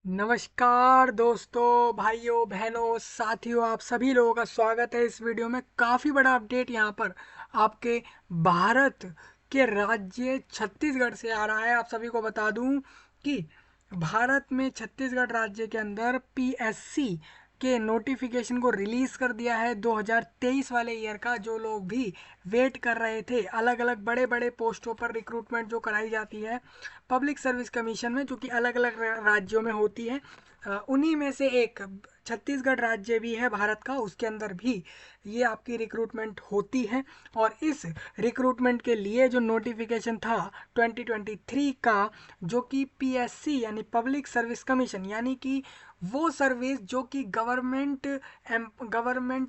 नमस्कार दोस्तों, भाइयों बहनों, साथियों, आप सभी लोगों का स्वागत है इस वीडियो में। काफ़ी बड़ा अपडेट यहाँ पर आपके भारत के राज्य छत्तीसगढ़ से आ रहा है। आप सभी को बता दूं कि भारत में छत्तीसगढ़ राज्य के अंदर पीएससी के नोटिफिकेशन को रिलीज़ कर दिया है 2023 वाले ईयर का। जो लोग भी वेट कर रहे थे, अलग अलग बड़े बड़े पोस्टों पर रिक्रूटमेंट जो कराई जाती है पब्लिक सर्विस कमीशन में, जो कि अलग अलग राज्यों में होती है, उन्हीं में से एक छत्तीसगढ़ राज्य भी है भारत का। उसके अंदर भी ये आपकी रिक्रूटमेंट होती है। और इस रिक्रूटमेंट के लिए जो नोटिफिकेशन था 2023 का, जो कि पीएससी यानी पब्लिक सर्विस कमीशन, यानी कि वो सर्विस जो कि गवर्नमेंट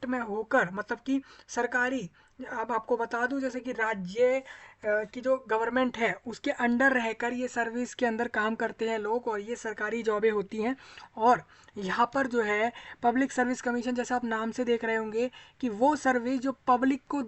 में होकर, मतलब कि सरकारी, अब आपको बता दूं जैसे कि राज्य की जो गवर्नमेंट है उसके अंडर रहकर ये सर्विस के अंदर काम करते हैं लोग, और ये सरकारी जॉबें होती हैं। और यहाँ पर जो है पब्लिक सर्विस कमीशन, जैसे आप नाम से देख रहे होंगे कि वो सर्विस जो पब्लिक को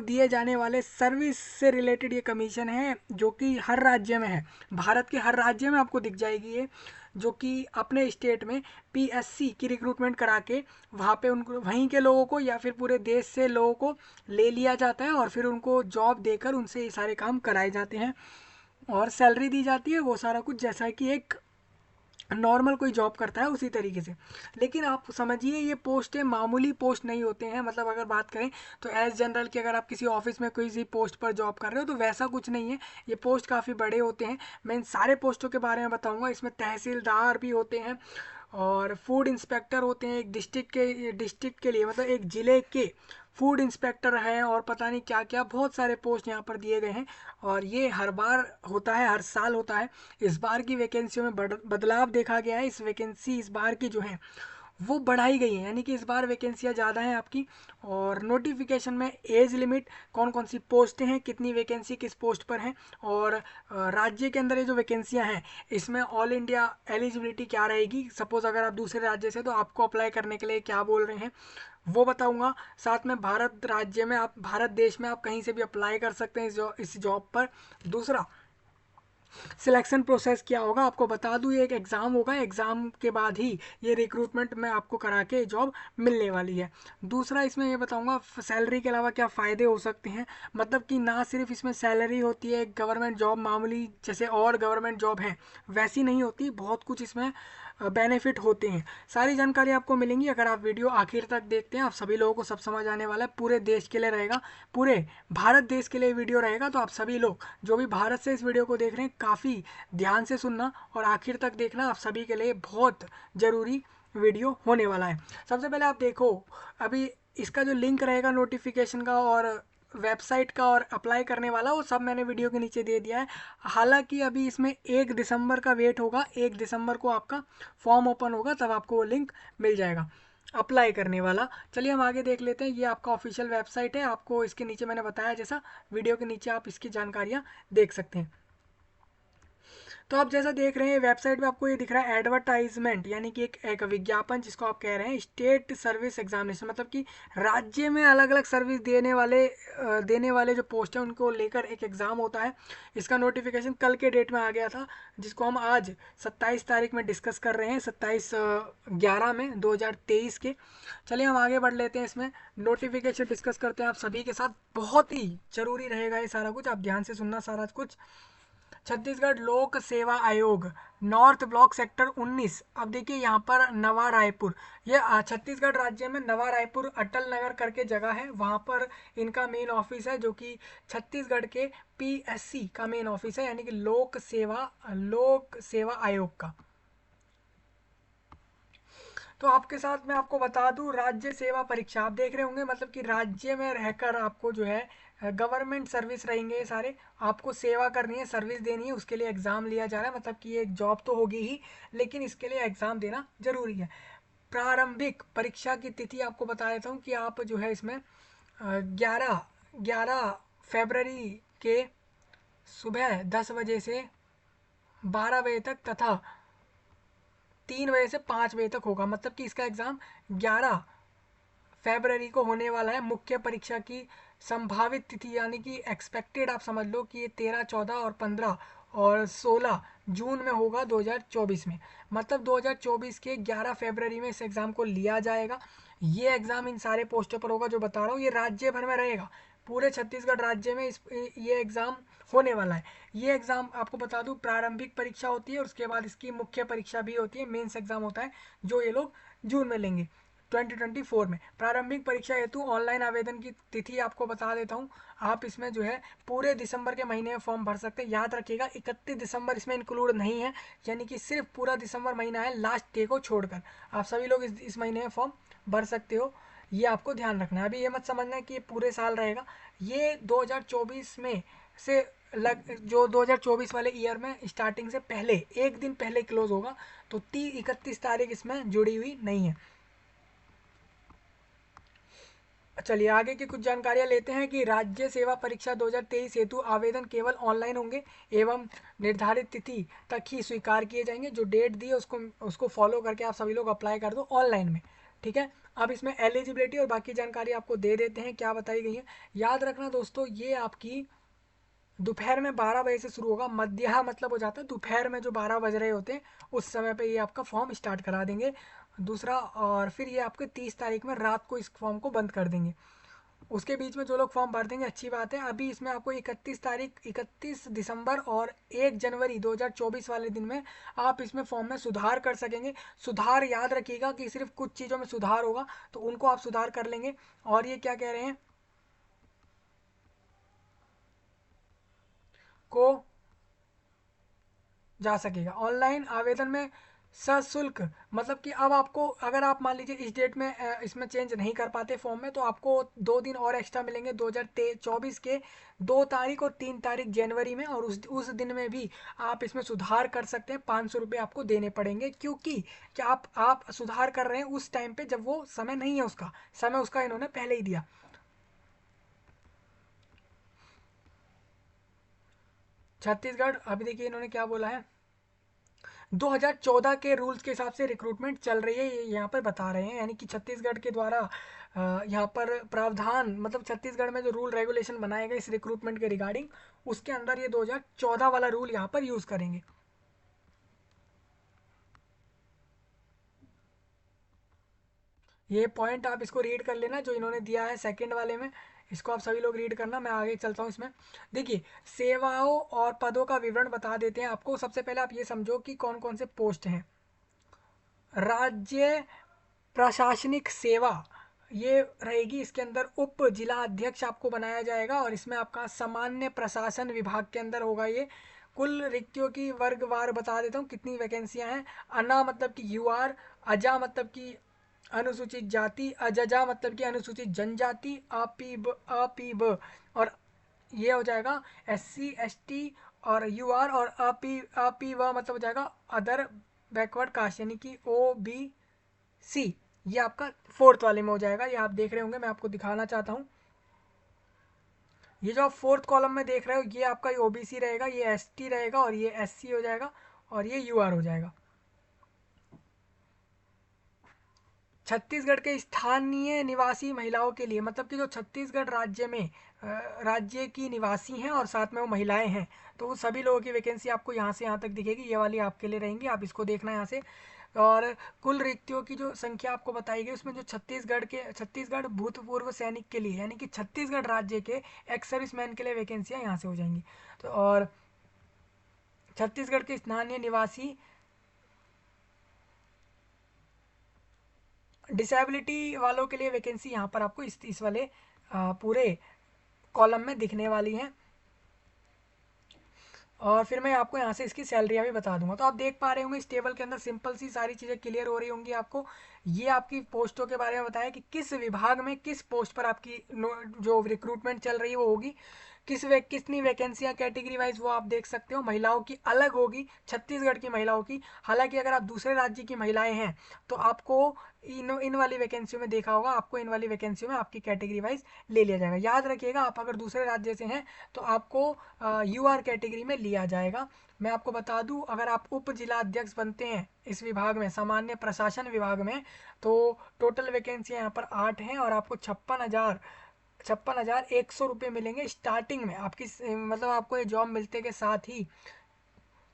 दिए जाने वाले सर्विस से रिलेटेड ये कमीशन है, जो कि हर राज्य में है। भारत के हर राज्य में आपको दिख जाएगी ये, जो कि अपने स्टेट में पीएससी की रिक्रूटमेंट करा के वहाँ पे उनको, वहीं के लोगों को या फिर पूरे देश से लोगों को ले लिया जाता है और फिर उनको जॉब देकर उनसे ये सारे काम कराए जाते हैं और सैलरी दी जाती है। वो सारा कुछ जैसा कि एक नॉर्मल कोई जॉब करता है उसी तरीके से। लेकिन आप समझिए ये पोस्ट है, मामूली पोस्ट नहीं होते हैं। मतलब अगर बात करें तो एज जनरल कि अगर आप किसी ऑफिस में किसी पोस्ट पर जॉब कर रहे हो तो वैसा कुछ नहीं है। ये पोस्ट काफ़ी बड़े होते हैं। मैं इन सारे पोस्टों के बारे में बताऊंगा। इसमें तहसीलदार भी होते हैं और फूड इंस्पेक्टर होते हैं। एक डिस्ट्रिक्ट के लिए, मतलब एक ज़िले के फूड इंस्पेक्टर हैं, और पता नहीं क्या क्या बहुत सारे पोस्ट यहाँ पर दिए गए हैं। और ये हर बार होता है, हर साल होता है। इस बार की वैकेंसियों में बदलाव देखा गया है। इस वैकेंसी इस बार की जो है वो बढ़ाई गई है, यानी कि इस बार वैकेंसियाँ ज़्यादा हैं आपकी। और नोटिफिकेशन में एज लिमिट, कौन कौन सी पोस्टें हैं, कितनी वैकेंसी किस पोस्ट पर हैं, और राज्य के अंदर ये जो वैकेंसियाँ हैं इसमें ऑल इंडिया एलिजिबिलिटी क्या रहेगी। सपोज अगर आप दूसरे राज्य से, तो आपको अप्लाई करने के लिए क्या बोल रहे हैं वो बताऊंगा। साथ में भारत राज्य में, आप भारत देश में आप कहीं से भी अप्लाई कर सकते हैं इस जॉब पर। दूसरा, सिलेक्शन प्रोसेस क्या होगा आपको बता दूं, ये एक एग्ज़ाम होगा। एग्ज़ाम के बाद ही ये रिक्रूटमेंट में आपको करा के जॉब मिलने वाली है। दूसरा, इसमें ये बताऊंगा सैलरी के अलावा क्या फ़ायदे हो सकते हैं। मतलब कि ना सिर्फ इसमें सैलरी होती है, गवर्नमेंट जॉब मामूली जैसे और गवर्नमेंट जॉब है वैसी नहीं होती, बहुत कुछ इसमें बेनिफिट होते हैं। सारी जानकारी आपको मिलेंगी अगर आप वीडियो आखिर तक देखते हैं। आप सभी लोगों को सब समझ आने वाला है, पूरे देश के लिए रहेगा, पूरे भारत देश के लिए वीडियो रहेगा। तो आप सभी लोग जो भी भारत से इस वीडियो को देख रहे हैं, काफ़ी ध्यान से सुनना और आखिर तक देखना। आप सभी के लिए बहुत ज़रूरी वीडियो होने वाला है। सबसे पहले आप देखो, अभी इसका जो लिंक रहेगा नोटिफिकेशन का और वेबसाइट का और अप्लाई करने वाला, वो सब मैंने वीडियो के नीचे दे दिया है। हालांकि अभी इसमें 1 दिसंबर का वेट होगा। 1 दिसंबर को आपका फॉर्म ओपन होगा, तब आपको वो लिंक मिल जाएगा अप्लाई करने वाला। चलिए हम आगे देख लेते हैं। ये आपका ऑफिशियल वेबसाइट है। आपको इसके नीचे मैंने बताया जैसा, वीडियो के नीचे आप इसकी जानकारियाँ देख सकते हैं। तो आप जैसा देख रहे हैं वेबसाइट पे आपको ये दिख रहा है एडवर्टाइजमेंट, यानी कि एक विज्ञापन, जिसको आप कह रहे हैं स्टेट सर्विस एग्जामिनेशन। मतलब कि राज्य में अलग अलग सर्विस देने वाले जो पोस्ट हैं उनको लेकर एक एग्ज़ाम होता है। इसका नोटिफिकेशन कल के डेट में आ गया था, जिसको हम आज 27 तारीख में डिस्कस कर रहे हैं, 27/11/2023 के। चलिए हम आगे बढ़ लेते हैं, इसमें नोटिफिकेशन डिस्कस करते हैं आप सभी के साथ। बहुत ही ज़रूरी रहेगा ये सारा कुछ, आप ध्यान से सुनना सारा कुछ। छत्तीसगढ़ लोक सेवा आयोग, नॉर्थ ब्लॉक सेक्टर 19। अब देखिए यहाँ पर नवा रायपुर, ये छत्तीसगढ़ राज्य में नवा रायपुर अटल नगर करके जगह है, वहाँ पर इनका मेन ऑफिस है, जो कि छत्तीसगढ़ के पीएससी का मेन ऑफिस है, यानी कि लोक सेवा आयोग का। तो आपके साथ मैं आपको बता दूं, राज्य सेवा परीक्षा आप देख रहे होंगे, मतलब कि राज्य में रहकर आपको जो है गवर्नमेंट सर्विस रहेंगे ये सारे। आपको सेवा करनी है, सर्विस देनी है, उसके लिए एग्ज़ाम लिया जा रहा है। मतलब कि ये एक जॉब तो होगी ही, लेकिन इसके लिए एग्ज़ाम देना ज़रूरी है। प्रारंभिक परीक्षा की तिथि आपको बता देता हूँ कि आप जो है इसमें 11 फरवरी के सुबह 10 बजे से 12 बजे तक तथा 3 बजे से 5 बजे तक होगा। मतलब कि इसका एग्ज़ाम 11 फरवरी को होने वाला है। मुख्य परीक्षा की संभावित तिथि, यानी कि एक्सपेक्टेड आप समझ लो कि ये 13, 14 और 15 और 16 जून में होगा 2024 में। मतलब 2024 के 11 फरवरी में इस एग्ज़ाम को लिया जाएगा। ये एग्ज़ाम इन सारे पोस्टों पर होगा जो बता रहा हूँ, ये राज्य भर में रहेगा, पूरे छत्तीसगढ़ राज्य में ये एग्ज़ाम होने वाला है। ये एग्ज़ाम आपको बता दूं प्रारंभिक परीक्षा होती है, उसके बाद इसकी मुख्य परीक्षा भी होती है, मेंस एग्ज़ाम होता है जो ये लोग जून में लेंगे 2024 में। प्रारंभिक परीक्षा हेतु ऑनलाइन आवेदन की तिथि आपको बता देता हूँ। आप इसमें जो है पूरे दिसंबर के महीने में फॉर्म भर सकते हैं। याद रखिएगा 31 दिसंबर इसमें इंक्लूड नहीं है, यानी कि सिर्फ पूरा दिसंबर महीना है लास्ट डे को छोड़कर। आप सभी लोग इस महीने में फॉर्म भर सकते हो, ये आपको ध्यान रखना है। अभी ये मत समझना है कि ये पूरे साल रहेगा, ये 2024 में से जो 2024 वाले ईयर में स्टार्टिंग से पहले एक दिन पहले क्लोज होगा, तो 31 तारीख इसमें जुड़ी हुई नहीं है। चलिए आगे की कुछ जानकारियां लेते हैं कि राज्य सेवा परीक्षा 2023 हेतु आवेदन केवल ऑनलाइन होंगे एवं निर्धारित तिथि तक ही स्वीकार किए जाएंगे। जो डेट दी है उसको फॉलो करके आप सभी लोग अप्लाई कर दो ऑनलाइन में, ठीक है। अब इसमें एलिजिबिलिटी और बाकी जानकारी आपको दे देते हैं क्या बताई गई है। याद रखना दोस्तों, ये आपकी दोपहर में 12 बजे से शुरू होगा। मध्याह्न मतलब हो जाता है दोपहर में जो 12 बज रहे होते हैं उस समय पे ये आपका फॉर्म स्टार्ट करा देंगे दूसरा, और फिर ये आपके 30 तारीख में रात को इस फॉर्म को बंद कर देंगे। उसके बीच में जो लोग फॉर्म भर देंगे अच्छी बात है। अभी इसमें आपको 31 दिसंबर और 1 जनवरी 2024 वाले दिन में आप इसमें फॉर्म में सुधार कर सकेंगे। सुधार याद रखिएगा कि सिर्फ कुछ चीज़ों में सुधार होगा, तो उनको आप सुधार कर लेंगे। और ये क्या कह रहे हैं को जा सकेगा ऑनलाइन आवेदन में सशुल्क। मतलब कि अब आपको अगर आप मान लीजिए इस डेट में इसमें चेंज नहीं कर पाते फॉर्म में, तो आपको 2 दिन और एक्स्ट्रा मिलेंगे 2024 के 2 तारीख और 3 तारीख जनवरी में, और उस दिन में भी आप इसमें सुधार कर सकते हैं। 500 रुपये आपको देने पड़ेंगे, क्योंकि क्या आप सुधार कर रहे हैं उस टाइम पे जब वो समय नहीं है, उसका समय उसका इन्होंने पहले ही दिया। छत्तीसगढ़ अभी देखिए इन्होंने क्या बोला है, 2014 के रूल्स के हिसाब से रिक्रूटमेंट चल रही है, ये यहाँ पर बता रहे हैं। यानी कि छत्तीसगढ़ के द्वारा यहाँ पर प्रावधान, मतलब छत्तीसगढ़ में जो रूल रेगुलेशन बनाए गए इस रिक्रूटमेंट के रिगार्डिंग, उसके अंदर ये 2014 वाला रूल यहाँ पर यूज़ करेंगे। ये पॉइंट आप इसको रीड कर लेना जो इन्होंने दिया है सेकंड वाले में, इसको आप सभी लोग रीड करना। मैं आगे चलता हूँ इसमें। देखिए सेवाओं और पदों का विवरण बता देते हैं आपको। सबसे पहले आप ये समझो कि कौन कौन से पोस्ट हैं। राज्य प्रशासनिक सेवा ये रहेगी, इसके अंदर उप जिला अध्यक्ष आपको बनाया जाएगा, और इसमें आपका सामान्य प्रशासन विभाग के अंदर होगा ये। कुल रिक्तियों की वर्गवार बता देता हूँ कितनी वैकेंसियां हैं। अना मतलब कि यूआर, अजा मतलब कि अनुसूचित जाति, अजजा मतलब कि अनुसूचित जनजाति, अपीब और ये हो जाएगा SC ST, और यूआर और अपीव मतलब हो जाएगा अदर बैकवर्ड कास्ट, यानी कि OBC। ये आपका फोर्थ वाले में हो जाएगा, ये आप देख रहे होंगे, मैं आपको दिखाना चाहता हूँ। ये जो आप फोर्थ कॉलम में देख रहे हो ये आपका OBC रहेगा, ये ST रहेगा, और ये SC हो जाएगा, और ये UR हो जाएगा। छत्तीसगढ़ के स्थानीय निवासी महिलाओं के लिए, मतलब कि जो छत्तीसगढ़ राज्य में राज्य की निवासी हैं और साथ में वो महिलाएं हैं, तो वो सभी लोगों की वैकेंसी आपको यहाँ से यहाँ तक दिखेगी। ये वाली आपके लिए रहेंगी, आप इसको देखना यहाँ से। और कुल रिक्तियों की जो संख्या आपको बताई गई उसमें जो छत्तीसगढ़ भूतपूर्व सैनिक के लिए, यानी कि छत्तीसगढ़ राज्य के एक्स सर्विसमैन के लिए वैकेंसियाँ यहाँ से हो जाएंगी। तो और छत्तीसगढ़ के स्थानीय निवासी डिसेबिलिटी वालों के लिए वैकेंसी यहाँ पर आपको इस वाले पूरे कॉलम में दिखने वाली हैं। और फिर मैं आपको यहाँ से इसकी सैलरियाँ भी बता दूंगा। तो आप देख पा रहे होंगे इस टेबल के अंदर सिंपल सी सारी चीज़ें क्लियर हो रही होंगी आपको। ये आपकी पोस्टों के बारे में बताया कि किस विभाग में किस पोस्ट पर आपकी जो रिक्रूटमेंट चल रही है वो होगी, कितनी वैकेंसियाँ कैटेगरी वाइज वो आप देख सकते हो। महिलाओं की अलग होगी छत्तीसगढ़ की महिलाओं की। हालांकि अगर आप दूसरे राज्य की महिलाएं हैं तो आपको इन वाली वैकेंसियों में देखा होगा, आपको इन वाली वैकेंसियों में आपकी कैटेगरी वाइज ले लिया जाएगा। याद रखिएगा आप अगर दूसरे राज्य से हैं तो आपको UR कैटेगरी में लिया जाएगा। मैं आपको बता दूं अगर आप उप जिला अध्यक्ष बनते हैं इस विभाग में, सामान्य प्रशासन विभाग में, तो टोटल वैकेंसियाँ यहाँ पर 8 हैं, और आपको 56,100 रुपये मिलेंगे स्टार्टिंग में। आपकी मतलब आपको ये जॉब मिलते के साथ ही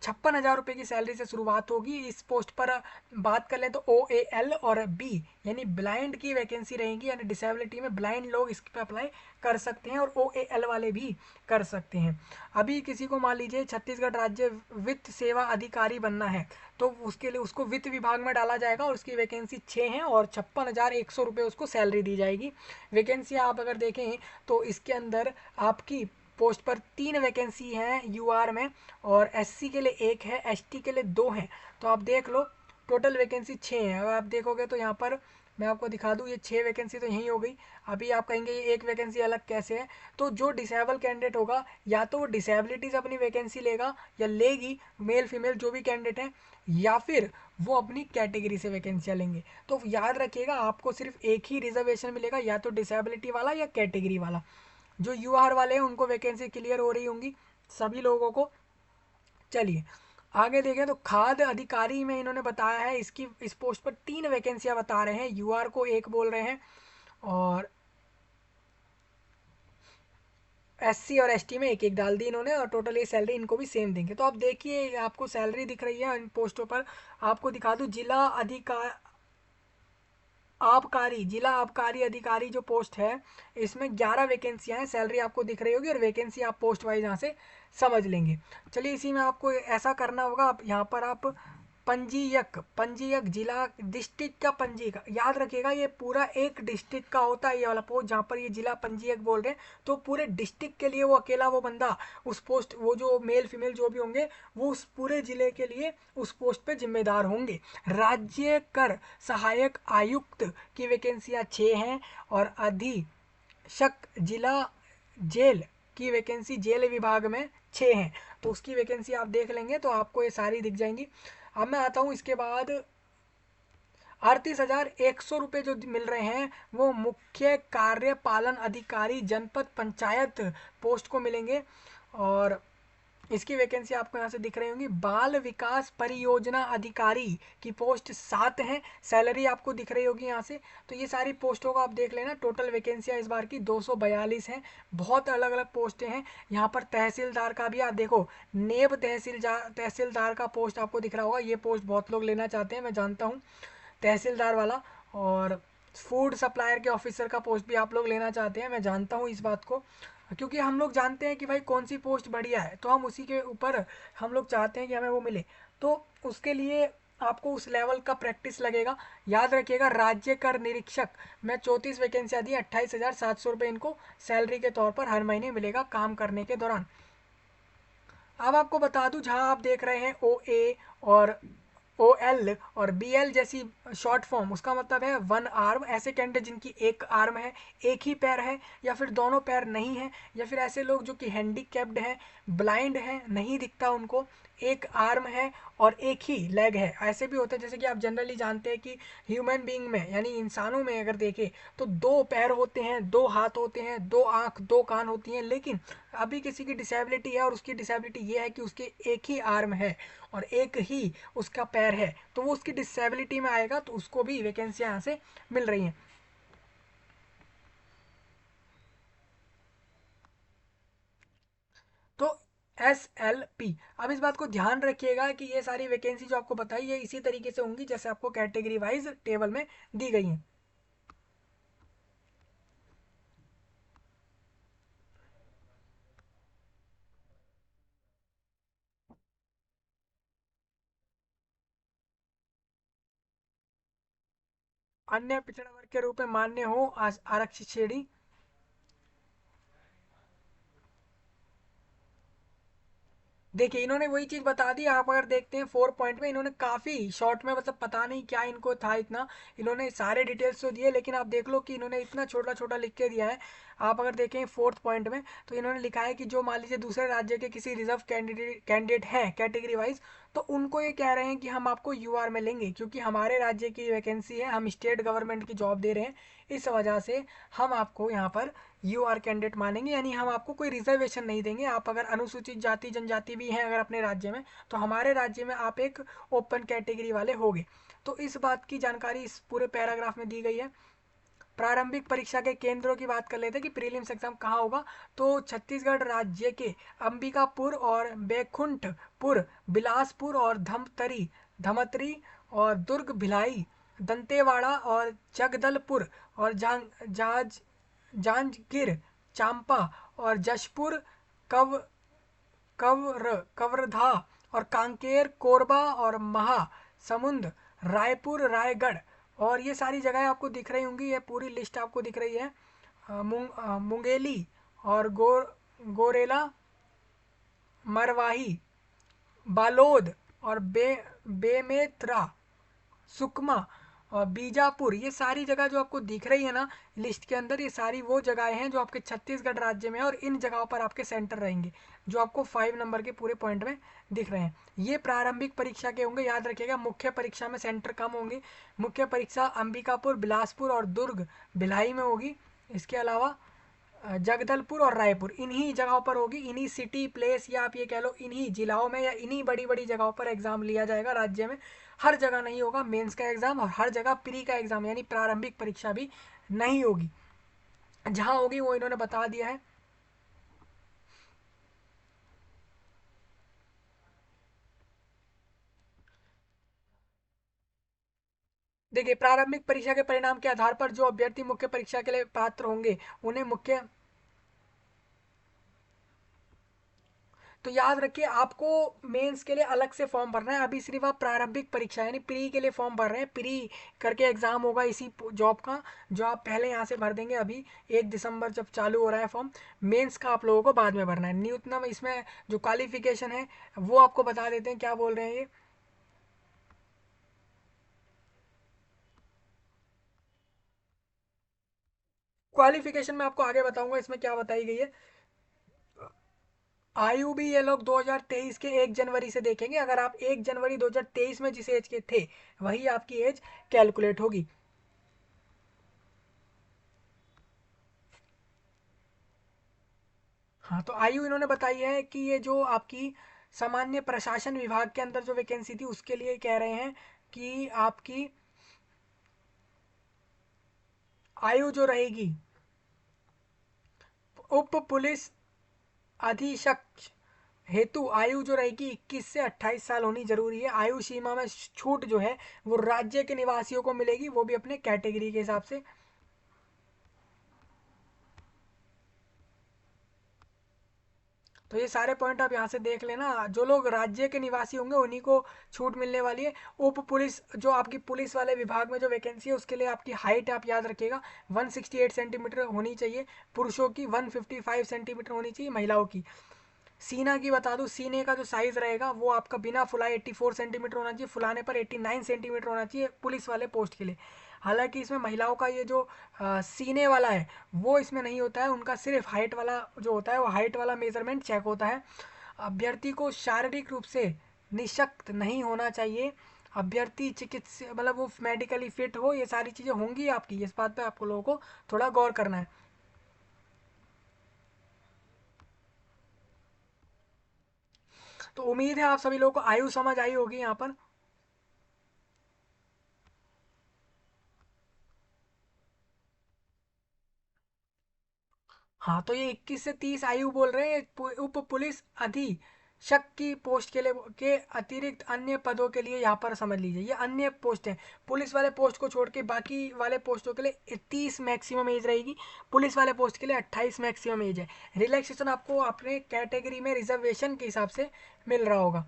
56,000 रुपये की सैलरी से शुरुआत होगी। इस पोस्ट पर बात कर लें तो OAL और B यानी ब्लाइंड की वैकेंसी रहेगी, यानी डिसेबिलिटी में ब्लाइंड लोग इस पर अप्लाई कर सकते हैं और OAL वाले भी कर सकते हैं। अभी किसी को मान लीजिए छत्तीसगढ़ राज्य वित्त सेवा अधिकारी बनना है तो उसके लिए उसको वित्त विभाग में डाला जाएगा और उसकी वैकेंसी 6 है और 56,100 रुपये उसको सैलरी दी जाएगी। वैकेंसी आप अगर देखें तो इसके अंदर आपकी पोस्ट पर 3 वैकेंसी हैं UR में, और SC के लिए 1 है, ST के लिए 2 है। तो आप देख लो टोटल वैकेंसी 6 है। अगर आप देखोगे तो यहाँ पर मैं आपको दिखा दूँ, ये 6 वैकेंसी तो यहीं हो गई। अभी आप कहेंगे ये एक वैकेंसी अलग कैसे है, तो जो डिसेबल कैंडिडेट होगा या तो वो डिसेबिलिटी से अपनी वैकेंसी लेगा या लेगी, मेल फीमेल जो भी कैंडिडेट हैं, या फिर वो अपनी कैटेगरी से वैकेंसियाँ लेंगे। तो याद रखिएगा आपको सिर्फ एक ही रिजर्वेशन मिलेगा, या तो डिसेबिलिटी वाला या कैटेगरी वाला। जो UR वाले हैं उनको वैकेंसी क्लियर हो रही होंगी सभी लोगों को। चलिए आगे देखें तो खाद्य अधिकारी में इन्होंने बताया है इसकी इस पोस्ट पर 3 वैकेंसियां बता रहे हैं, UR को 1 बोल रहे हैं और SC और ST में 1-1 डाल दी इन्होंने, और टोटल ये सैलरी इनको भी सेम देंगे। तो आप देखिए आपको सैलरी दिख रही है इन पोस्टों पर। आपको दिखा दूँ जिला आबकारी अधिकारी जो पोस्ट है इसमें 11 वैकेंसियां हैं, सैलरी आपको दिख रही होगी और वैकेंसी आप पोस्ट वाइज यहाँ से समझ लेंगे। चलिए इसी में आपको ऐसा करना होगा, आप यहाँ पर आप पंजीयक जिला डिस्ट्रिक्ट का पंजीयक याद रखिएगा, ये पूरा एक डिस्ट्रिक्ट का होता है ये वाला पोस्ट। जहाँ पर ये जिला पंजीयक बोल रहे हैं तो पूरे डिस्ट्रिक्ट के लिए वो अकेला वो बंदा उस पोस्ट, वो जो मेल फीमेल जो भी होंगे वो उस पूरे जिले के लिए उस पोस्ट पे जिम्मेदार होंगे। राज्य कर सहायक आयुक्त की वैकेंसियाँ 6 हैं और अधीक्षक जिला जेल की वैकेंसी जेल विभाग में 6 हैं। तो उसकी वैकेंसी आप देख लेंगे तो आपको ये सारी दिख जाएंगी। अब मैं आता हूँ इसके बाद 38,100 रुपये जो मिल रहे हैं वो मुख्य कार्यपालन अधिकारी जनपद पंचायत पोस्ट को मिलेंगे, और इसकी वैकेंसी आपको यहाँ से दिख रही होंगी। बाल विकास परियोजना अधिकारी की पोस्ट 7 है, सैलरी आपको दिख रही होगी यहाँ से। तो ये सारी पोस्टों को आप देख लेना, टोटल वैकेंसियाँ इस बार की 242 हैं। बहुत अलग अलग पोस्टें हैं यहाँ पर। तहसीलदार का भी आप देखो, नेब तहसीलदार का पोस्ट आपको दिख रहा होगा, ये पोस्ट बहुत लोग लेना चाहते हैं मैं जानता हूँ, तहसीलदार वाला। और फूड सप्लायर के ऑफिसर का पोस्ट भी आप लोग लेना चाहते हैं, मैं जानता हूँ इस बात को, क्योंकि हम लोग जानते हैं कि भाई कौन सी पोस्ट बढ़िया है तो हम उसी के ऊपर हम लोग चाहते हैं कि हमें वो मिले। तो उसके लिए आपको उस लेवल का प्रैक्टिस लगेगा। याद रखिएगा राज्य कर निरीक्षक में 34 वैकेंसियाँ दी, 28,700 रुपये इनको सैलरी के तौर पर हर महीने मिलेगा काम करने के दौरान। अब आपको बता दूं जहां आप देख रहे हैं OA और OL और BL जैसी शॉर्ट फॉर्म, उसका मतलब है 1 आर्म। ऐसे कैंडिडेट जिनकी एक आर्म है, एक ही पैर है, या फिर दोनों पैर नहीं है, या फिर ऐसे लोग जो कि हैंडीकैप्ड हैं, ब्लाइंड हैं, नहीं दिखता उनको, एक आर्म है और एक ही लेग है, ऐसे भी होते हैं। जैसे कि आप जनरली जानते हैं कि ह्यूमन बींग में यानी इंसानों में अगर देखें तो 2 पैर होते हैं, 2 हाथ होते हैं, 2 आँख, 2 कान होती हैं, लेकिन अभी किसी की डिसेबिलिटी है और उसकी डिसेबिलिटी ये है कि उसके एक ही आर्म है और एक ही उसका पैर है, तो वो उसकी डिसेबिलिटी में आएगा, तो उसको भी वैकेंसियाँ यहाँ से मिल रही हैं। तो SLP, अब इस बात को ध्यान रखिएगा कि ये सारी वैकेंसी जो आपको बताई ये इसी तरीके से होंगी जैसे आपको कैटेगरी वाइज टेबल में दी गई हैं। अन्य पिछड़ा वर्ग के रूप में मान्य हो आरक्षित श्रेणी। देखिए इन्होंने वही चीज बता दी। आप अगर देखते हैं 4 पॉइंट में इन्होंने काफी शॉर्ट में, मतलब पता नहीं क्या इनको था इतना, इन्होंने सारे डिटेल्स तो दिए लेकिन आप देख लो कि इन्होंने इतना छोटा छोटा लिख के दिया है। आप अगर देखें 4th पॉइंट में तो इन्होंने लिखा है कि जो मान लीजिए दूसरे राज्य के किसी रिजर्व कैंडिडेट हैं कैटेगरी वाइज, तो उनको ये कह रहे हैं कि हम आपको UR में लेंगे क्योंकि हमारे राज्य की वैकेंसी है, हम स्टेट गवर्नमेंट की जॉब दे रहे हैं, इस वजह से हम आपको यहाँ पर UR कैंडिडेट मानेंगे, यानी हम आपको कोई रिजर्वेशन नहीं देंगे। आप अगर अनुसूचित जाति जनजाति भी हैं अगर अपने राज्य में, तो हमारे राज्य में आप एक ओपन कैटेगरी वाले होगे। तो इस बात की जानकारी इस पूरे पैराग्राफ में दी गई है। प्रारंभिक परीक्षा के केंद्रों की बात कर लेते हैं कि प्रीलिम्स एग्जाम कहाँ होगा। तो छत्तीसगढ़ राज्य के अंबिकापुर और बैकुंठपुर, बिलासपुर और धमतरी और दुर्ग, भिलाई, दंतेवाड़ा और जगदलपुर और जांजगीर चांपा और जशपुर, कव कवर्धा और कांकेर, कोरबा और महासमुंद, रायपुर, रायगढ़। और ये सारी जगहें आपको दिख रही होंगी, ये पूरी लिस्ट आपको दिख रही है। मुंगेली और गोरेला, मरवाही, बालोद और बेमेतरा, सुकमा और बीजापुर, ये सारी जगह जो आपको दिख रही है ना लिस्ट के अंदर, ये सारी वो जगहें हैं जो आपके छत्तीसगढ़ राज्य में है और इन जगहों पर आपके सेंटर रहेंगे जो आपको 5 नंबर के पूरे पॉइंट में दिख रहे हैं। ये प्रारंभिक परीक्षा के होंगे, याद रखिएगा। मुख्य परीक्षा में सेंटर कम होंगे। मुख्य परीक्षा अंबिकापुर, बिलासपुर और दुर्ग, भिलाई में होगी। इसके अलावा जगदलपुर और रायपुर, इन्हीं जगहों पर होगी। इन्हीं सिटी प्लेस या आप ये कह लो इन्हीं जिलाओं में या इन्हीं बड़ी बड़ी जगहों पर एग्जाम लिया जाएगा राज्य में। हर जगह नहीं होगा मेंस का एग्जाम, और हर जगह प्री का एग्जाम यानी प्रारंभिक परीक्षा भी नहीं होगी। जहां होगी वो इन्होंने बता दिया है। देखिए, प्रारंभिक परीक्षा के परिणाम के आधार पर जो अभ्यर्थी मुख्य परीक्षा के लिए पात्र होंगे उन्हें मुख्य, तो याद रखिए आपको मेंस के लिए अलग से फॉर्म भरना है। अभी सिर्फ आप प्रारंभिक परीक्षा यानी प्री के लिए फॉर्म भर रहे हैं। प्री करके एग्जाम होगा इसी जॉब का, जो आप पहले यहाँ से भर देंगे अभी 1 दिसंबर जब चालू हो रहा है फॉर्म। मेंस का आप लोगों को बाद में भरना है। न्यूनतम इसमें जो क्वालिफिकेशन है वो आपको बता देते हैं, क्या बोल रहे हैं ये। क्वालिफिकेशन में आपको आगे बताऊंगा इसमें क्या बताई गई है। आयु भी ये लोग 2023 के 1 जनवरी से देखेंगे। अगर आप 1 जनवरी 2023 में जिस एज के थे वही आपकी एज कैलकुलेट होगी। हाँ, तो आयु इन्होंने बताई है कि ये जो आपकी सामान्य प्रशासन विभाग के अंदर जो वैकेंसी थी उसके लिए कह रहे हैं कि आपकी आयु जो रहेगी उप पुलिस अधीक्षक हेतु आयु जो रहेगी 21 से 28 साल होनी जरूरी है। आयु सीमा में छूट जो है वो राज्य के निवासियों को मिलेगी, वो भी अपने कैटेगरी के हिसाब से। तो ये सारे पॉइंट आप यहाँ से देख लेना। जो लोग राज्य के निवासी होंगे उन्हीं को छूट मिलने वाली है। उप पुलिस जो आपकी पुलिस वाले विभाग में जो वैकेंसी है उसके लिए आपकी हाइट आप याद रखिएगा 168 सेंटीमीटर होनी चाहिए पुरुषों की, 155 सेंटीमीटर होनी चाहिए महिलाओं की। सीना की बता दूं, सीने का जो साइज रहेगा वो आपका बिना फुलाए 84 सेंटीमीटर होना चाहिए, फुलाने पर 89 सेंटीमीटर होना चाहिए पुलिस वाले पोस्ट के लिए। हालांकि इसमें महिलाओं का ये जो सीने वाला है वो इसमें नहीं होता है, उनका सिर्फ हाइट वाला जो होता है वो हाइट वाला मेजरमेंट चेक होता है। अभ्यर्थी को शारीरिक रूप से निशक्त नहीं होना चाहिए। अभ्यर्थी चिकित्सा मतलब वो मेडिकली फिट हो, ये सारी चीज़ें होंगी आपकी। इस बात पे आपको लोगों को थोड़ा गौर करना है। तो उम्मीद है आप सभी लोगों को आयु समझ आई होगी यहाँ पर। हाँ, तो ये 21 से 30 आयु बोल रहे हैं उप पुलिस अधीक्षक की पोस्ट के लिए के अतिरिक्त अन्य पदों के लिए। यहाँ पर समझ लीजिए ये अन्य पोस्ट है। पुलिस वाले पोस्ट को छोड़ के बाकी वाले पोस्टों के लिए 30 मैक्सिमम एज रहेगी। पुलिस वाले पोस्ट के लिए 28 मैक्सिमम एज है। रिलैक्सेशन आपको अपने कैटेगरी में रिजर्वेशन के हिसाब से मिल रहा होगा।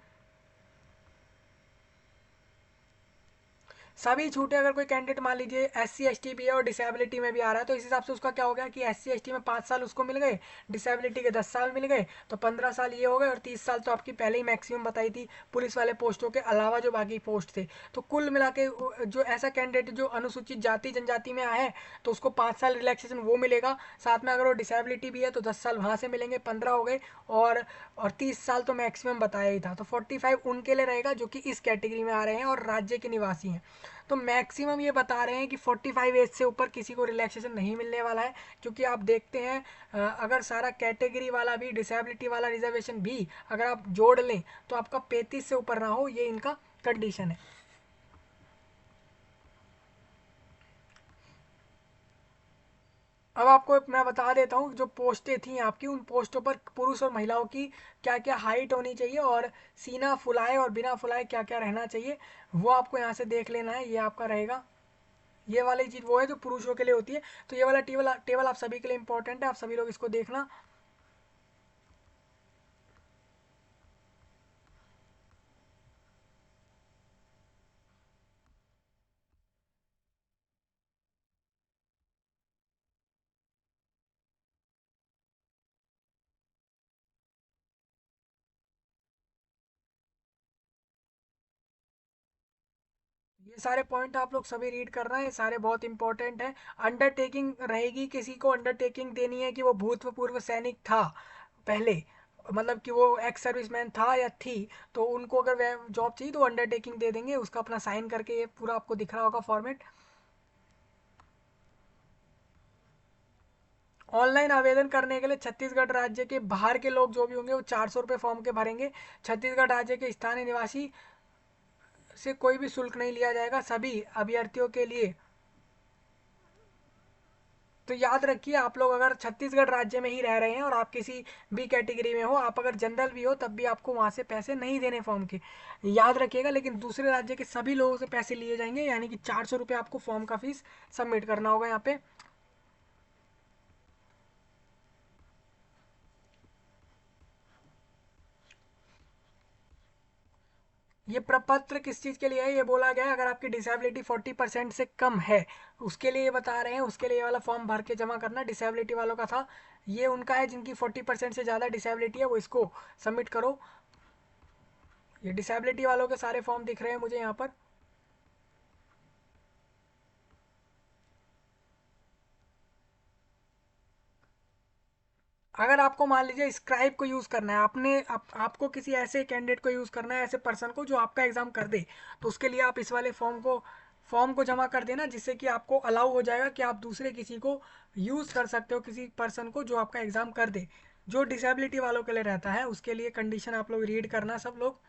सभी छूटे अगर कोई कैंडिडेट मान लीजिए SC ST भी है और डिसेबिलिटी में भी आ रहा है तो इस हिसाब से उसका क्या हो गया कि SC ST में 5 साल उसको मिल गए, डिसेबिलिटी के 10 साल मिल गए, तो 15 साल ये हो गए और 30 साल तो आपकी पहले ही मैक्सिमम बताई थी पुलिस वाले पोस्टों के अलावा जो बाकी पोस्ट थे। तो कुल मिला के जो ऐसा कैंडिडेट जो अनुसूचित जाति जनजाति में आया है तो उसको 5 साल रिलैक्सेशन वो मिलेगा। साथ में अगर वो डिसेबिलिटी भी है तो 10 साल वहाँ से मिलेंगे, 15 हो गए। और 30 साल तो मैक्सिमम बताया ही था, तो 45 उनके लिए रहेगा जो कि इस कैटेगरी में आ रहे हैं और राज्य के निवासी हैं। तो मैक्सिमम ये बता रहे हैं कि 45 एज से ऊपर किसी को रिलैक्सेशन नहीं मिलने वाला है। क्योंकि आप देखते हैं अगर सारा कैटेगरी वाला भी डिसेबिलिटी वाला रिजर्वेशन भी अगर आप जोड़ लें तो आपका 35 से ऊपर ना हो, ये इनका कंडीशन है। अब आपको मैं बता देता हूँ, जो पोस्टें थी आपकी, उन पोस्टों पर पुरुष और महिलाओं की क्या क्या हाइट होनी चाहिए और सीना फुलाए और बिना फुलाए क्या क्या रहना चाहिए, वो आपको यहाँ से देख लेना है। ये आपका रहेगा, ये वाली चीज़ वो है जो पुरुषों के लिए होती है। तो ये वाला टेबल टेबल आप सभी के लिए इंपॉर्टेंट है, आप सभी लोग इसको देखना। ये सारे पॉइंट आप लोग सभी रीड कर रहे हैं, ये सारे बहुत इंपॉर्टेंट हैं। अंडरटेकिंग रहेगी, किसी को अंडरटेकिंग देनी है कि वो भूतपूर्व सैनिक था पहले, मतलब कि वो एक्स सर्विसमैन था या थी, तो उनको अगर वह जॉब चाहिए तो अंडरटेकिंग दे देंगे, उसका अपना साइन करके, ये पूरा आपको दिख रहा होगा फॉर्मेट। ऑनलाइन आवेदन करने के लिए छत्तीसगढ़ राज्य के बाहर के लोग जो भी होंगे वो 400 रुपये फॉर्म के भरेंगे। छत्तीसगढ़ राज्य के स्थानीय निवासी से कोई भी शुल्क नहीं लिया जाएगा सभी अभ्यर्थियों के लिए। तो याद रखिए, आप लोग अगर छत्तीसगढ़ राज्य में ही रह रहे हैं और आप किसी भी कैटेगरी में हो, आप अगर जनरल भी हो, तब भी आपको वहाँ से पैसे नहीं देने फॉर्म के, याद रखिएगा। लेकिन दूसरे राज्य के सभी लोगों से पैसे लिए जाएंगे, यानी कि 400 रुपये आपको फॉर्म का फीस सबमिट करना होगा यहाँ पे। ये प्रपत्र किस चीज़ के लिए है, ये बोला गया है अगर आपकी डिसेबिलिटी 40% से कम है, उसके लिए ये बता रहे हैं, उसके लिए ये वाला फॉर्म भर के जमा करना। डिसेबिलिटी वालों का था, ये उनका है जिनकी 40% से ज़्यादा डिसेबिलिटी है, वो इसको सबमिट करो। ये डिसेबिलिटी वालों के सारे फॉर्म दिख रहे हैं मुझे यहाँ पर। अगर आपको मान लीजिए स्क्राइब को यूज़ करना है, आपको किसी ऐसे कैंडिडेट को यूज़ करना है, ऐसे पर्सन को जो आपका एग्ज़ाम कर दे, तो उसके लिए आप इस वाले फॉर्म को जमा कर देना, जिससे कि आपको अलाउ हो जाएगा कि आप दूसरे किसी को यूज़ कर सकते हो, किसी पर्सन को जो आपका एग्ज़ाम कर दे। जो डिसेबिलिटी वालों के लिए रहता है, उसके लिए कंडीशन आप लोग रीड करना सब लोग।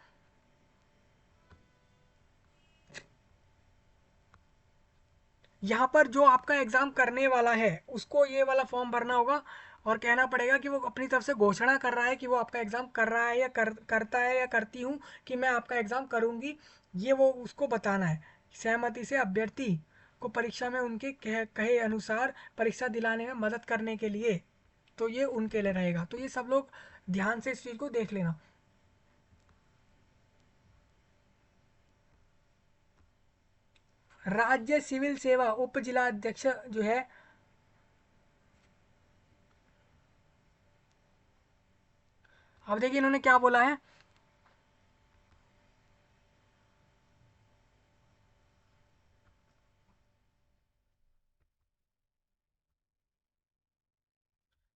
यहाँ पर जो आपका एग्ज़ाम करने वाला है उसको ये वाला फॉर्म भरना होगा, और कहना पड़ेगा कि वो अपनी तरफ से घोषणा कर रहा है कि वो आपका एग्ज़ाम कर रहा है या करता है या करती हूँ, कि मैं आपका एग्ज़ाम करूँगी, ये वो उसको बताना है। सहमति से अभ्यर्थी को परीक्षा में उनके कहे अनुसार परीक्षा दिलाने में मदद करने के लिए, तो ये उनके लिए रहेगा। तो ये सब लोग ध्यान से इस चीज़ को देख लेना। राज्य सिविल सेवा उप जिला अध्यक्ष जो है, अब देखिए इन्होंने क्या बोला है।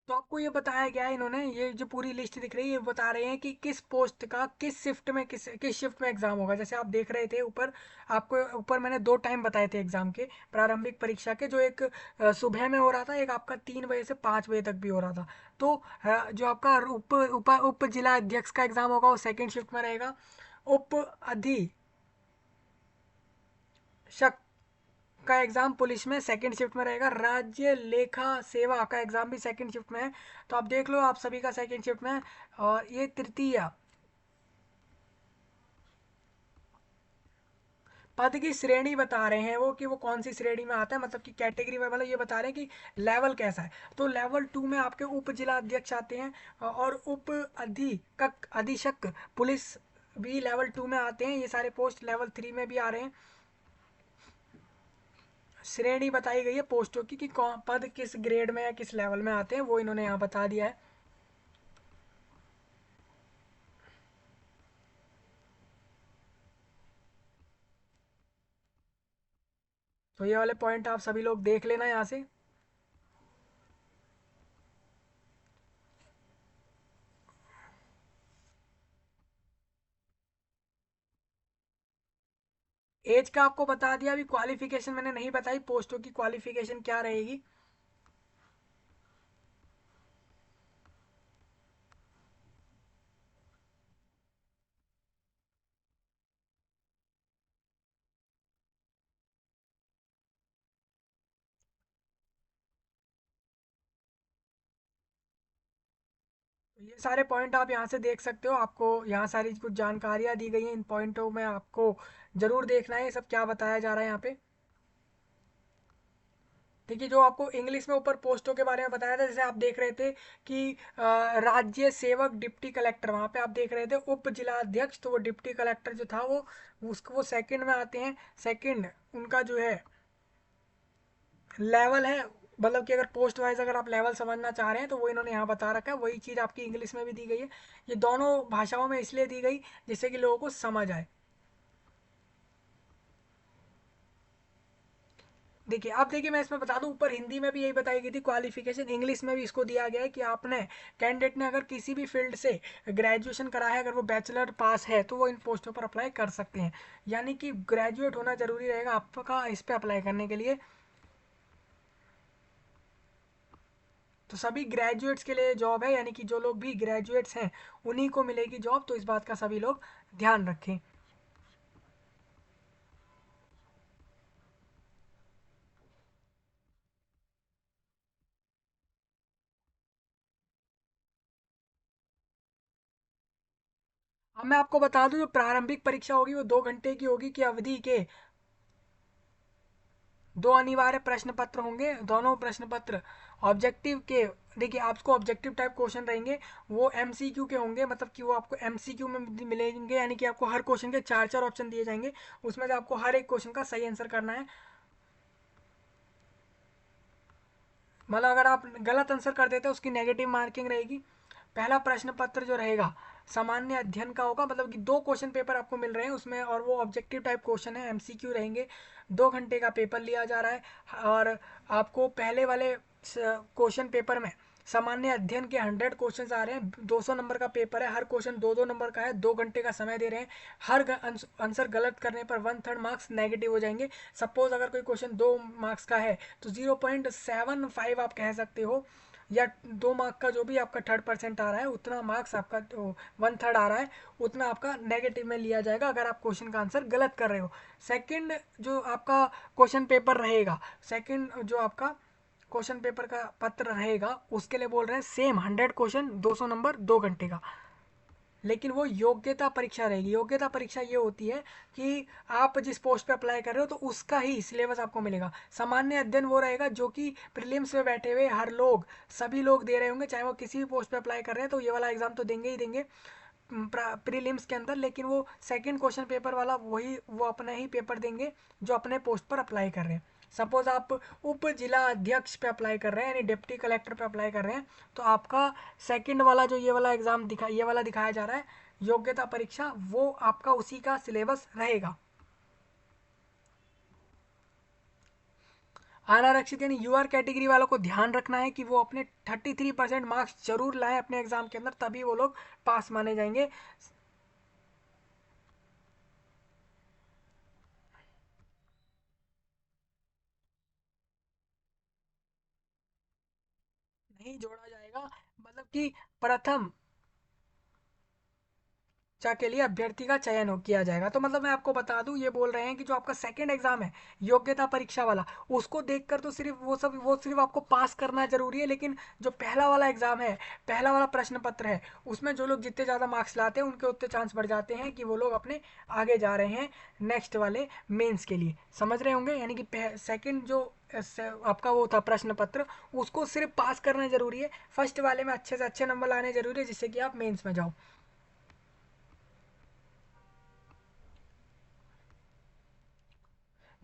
तो आपको ये बताया गया है, इन्होंने ये जो पूरी लिस्ट दिख रही है, ये बता रहे हैं कि किस पोस्ट का किस शिफ्ट में एग्जाम होगा। जैसे आप देख रहे थे ऊपर, आपको ऊपर मैंने दो टाइम बताए थे एग्जाम के, प्रारंभिक परीक्षा के, जो एक सुबह में हो रहा था, एक आपका 3 बजे से 5 बजे तक भी हो रहा था। तो जो आपका उप जिला अध्यक्ष का एग्जाम होगा वो सेकेंड शिफ्ट में रहेगा। उप अधीक्षक का एग्जाम पुलिस में सेकंड शिफ्ट में रहेगा। राज्य लेखा सेवा का एग्जाम भी सेकंड शिफ्ट में है। तो आप देख लो, आप सभी का सेकंड शिफ्ट में है। और ये तृतीय पद की श्रेणी बता रहे हैं वो, कि वो कौन सी श्रेणी में आता है, मतलब कि कैटेगरी में, मतलब ये बता रहे हैं कि लेवल कैसा है। तो लेवल 2 में आपके उप जिला अध्यक्ष आते हैं, और उप अधीक्षक अधीक्षक पुलिस भी लेवल 2 में आते हैं। ये सारे पोस्ट लेवल 3 में भी आ रहे हैं। श्रेणी बताई गई है पोस्टों की, कि कौन पद किस ग्रेड में या किस लेवल में आते हैं, वो इन्होंने यहाँ बता दिया है। तो ये वाले पॉइंट आप सभी लोग देख लेना यहाँ से। एज का आपको बता दिया। अभी क्वालिफिकेशन मैंने नहीं बताई, पोस्टों की क्वालिफिकेशन क्या रहेगी। ये सारे पॉइंट आप यहाँ से देख सकते हो, आपको यहाँ सारी कुछ जानकारियाँ दी गई हैं, इन पॉइंटों में आपको जरूर देखना है ये सब क्या बताया जा रहा है यहाँ पे। देखिए, जो आपको इंग्लिश में ऊपर पोस्टों के बारे में बताया था, जैसे आप देख रहे थे कि राज्य सेवक डिप्टी कलेक्टर, वहाँ पे आप देख रहे थे उप जिला अध्यक्ष, तो वो डिप्टी कलेक्टर जो था वो उसको वो सेकंड में आते हैं। सेकंड उनका जो है लेवल है, मतलब कि अगर पोस्ट वाइज अगर आप लेवल समझना चाह रहे हैं तो वो इन्होंने यहाँ बता रखा है। वही चीज़ आपकी इंग्लिश में भी दी गई है। ये दोनों भाषाओं में इसलिए दी गई जिससे कि लोगों को समझ आए। देखिए, अब देखिए, मैं इसमें बता दूं, ऊपर हिंदी में भी यही बताई गई थी क्वालिफिकेशन, इंग्लिश में भी इसको दिया गया है कि आपने कैंडिडेट ने अगर किसी भी फील्ड से ग्रेजुएशन करा है, अगर वो बैचलर पास है तो वो इन पोस्टों पर अप्लाई कर सकते हैं। यानी कि ग्रेजुएट होना जरूरी रहेगा आपका इस पर अप्लाई करने के लिए। तो सभी ग्रेजुएट्स के लिए जॉब है, यानी कि जो लोग भी ग्रेजुएट्स हैं उन्हीं को मिलेगी जॉब, तो इस बात का सभी लोग ध्यान रखें। अब मैं आपको बता दूं, जो प्रारंभिक परीक्षा होगी वो 2 घंटे की होगी, की अवधि के दो अनिवार्य प्रश्न पत्र होंगे। दोनों प्रश्न पत्र ऑब्जेक्टिव के, देखिए आपको ऑब्जेक्टिव टाइप क्वेश्चन रहेंगे, वो एमसीक्यू के होंगे, मतलब कि वो आपको एमसीक्यू में मिलेंगे, यानी कि आपको हर क्वेश्चन के चार चार ऑप्शन दिए जाएंगे, उसमें से आपको हर एक क्वेश्चन का सही आंसर करना है। मतलब अगर आप गलत आंसर कर देते हैं उसकी नेगेटिव मार्किंग रहेगी। पहला प्रश्न पत्र जो रहेगा सामान्य अध्ययन का होगा, मतलब कि 2 क्वेश्चन पेपर आपको मिल रहे हैं उसमें, और वो ऑब्जेक्टिव टाइप क्वेश्चन है, एमसीक्यू रहेंगे। 2 घंटे का पेपर लिया जा रहा है, और आपको पहले वाले क्वेश्चन पेपर में सामान्य अध्ययन के 100 क्वेश्चन आ रहे हैं। 200 नंबर का पेपर है, हर क्वेश्चन 2-2 नंबर का है, 2 घंटे का समय दे रहे हैं। हर आंसर गलत करने पर 1/3 मार्क्स नेगेटिव हो जाएंगे। सपोज अगर कोई क्वेश्चन 2 मार्क्स का है तो 0.75 आप कह सकते हो, या 2 मार्क का जो भी आपका 3rd% आ रहा है उतना मार्क्स आपका 1/3 आ रहा है, उतना आपका नेगेटिव में लिया जाएगा अगर आप क्वेश्चन का आंसर गलत कर रहे हो। सेकंड जो आपका क्वेश्चन पेपर रहेगा, सेकंड जो आपका क्वेश्चन पेपर का पत्र रहेगा उसके लिए बोल रहे हैं सेम 100 क्वेश्चन, 200 नंबर, 2 घंटे का, लेकिन वो योग्यता परीक्षा रहेगी। योग्यता परीक्षा ये होती है कि आप जिस पोस्ट पे अप्लाई कर रहे हो तो उसका ही सिलेबस आपको मिलेगा। सामान्य अध्ययन वो रहेगा जो कि प्रीलिम्स में बैठे हुए हर लोग, सभी लोग दे रहे होंगे, चाहे वो किसी भी पोस्ट पे अप्लाई कर रहे हैं तो ये वाला एग्जाम तो देंगे ही देंगे प्रीलिम्स के अंदर, लेकिन वो सेकंड क्वेश्चन पेपर वाला वही वो अपना ही पेपर देंगे जो अपने पोस्ट पर अप्लाई कर रहे हैं। सपोज आप उप जिला अध्यक्ष पे अप्लाई कर रहे हैं, यानी डिप्टी कलेक्टर पे अप्लाई कर रहे हैं, तो आपका सेकंड वाला जो ये वाला एग्जाम ये वाला दिखाया जा रहा है योग्यता परीक्षा, वो आपका उसी का सिलेबस रहेगा। अनारक्षित यानी यूआर कैटेगरी वालों को ध्यान रखना है कि वो अपने 33% मार्क्स जरूर लाएं अपने एग्जाम के अंदर, तभी वो लोग पास माने जाएंगे। नहीं जोड़ा जाएगा, मतलब कि प्रथम चा के लिए अभ्यर्थी का चयन हो किया जाएगा। तो मतलब मैं आपको बता दूं, ये बोल रहे हैं कि जो आपका सेकंड एग्जाम है योग्यता परीक्षा वाला, उसको देखकर तो सिर्फ वो सिर्फ आपको पास करना जरूरी है, लेकिन जो पहला वाला एग्जाम है, पहला वाला प्रश्न पत्र है, उसमें जो लोग जितने ज़्यादा मार्क्स लाते हैं उनके उतने चांस बढ़ जाते हैं कि वो लोग अपने आगे जा रहे हैं नेक्स्ट वाले मेंस के लिए। समझ रहे होंगे, यानी कि सेकंड जो आपका वो था प्रश्न पत्र, उसको सिर्फ पास करना जरूरी है, फर्स्ट वाले में अच्छे से अच्छे नंबर लाने जरूरी है जिससे कि आप मेंस में जाओ।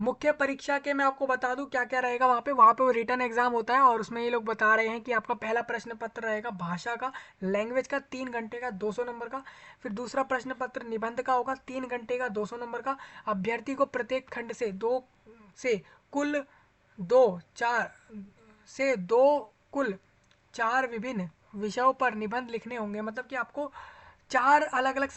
मुख्य परीक्षा के मैं आपको बता दूं क्या क्या रहेगा वहाँ पे वो रिटर्न एग्जाम होता है, और उसमें ये लोग बता रहे हैं कि आपका पहला प्रश्न पत्र रहेगा भाषा का, लैंग्वेज का, 3 घंटे का, 200 नंबर का। फिर दूसरा प्रश्न पत्र निबंध का होगा, 3 घंटे का, 200 नंबर का। अभ्यर्थी को प्रत्येक खंड से से कुल दो चार दो कुल 4 विभिन्न विषयों पर निबंध लिखने होंगे, मतलब कि आपको 4 अलग अलग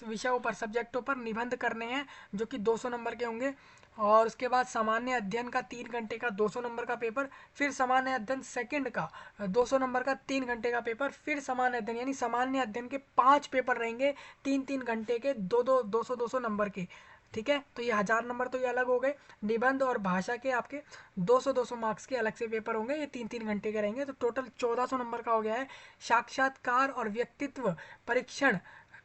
विषयों पर, सब्जेक्टों पर निबंध करने हैं जो कि 200 नंबर के होंगे। और उसके बाद सामान्य अध्ययन का 3 घंटे का, 200 नंबर का पेपर। फिर सामान्य अध्ययन सेकंड का 200 नंबर का, 3 घंटे का पेपर। फिर सामान्य अध्ययन, यानी सामान्य अध्ययन के 5 पेपर रहेंगे, 3-3 घंटे के, 2-2 200-200 नंबर के, ठीक है। तो ये 1000 नंबर तो ये अलग हो गए। निबंध और भाषा के आपके 200-200 मार्क्स के अलग से पेपर होंगे, ये 3-3 घंटे के रहेंगे, तो टोटल 1400 नंबर का हो गया है। साक्षात्कार और व्यक्तित्व परीक्षण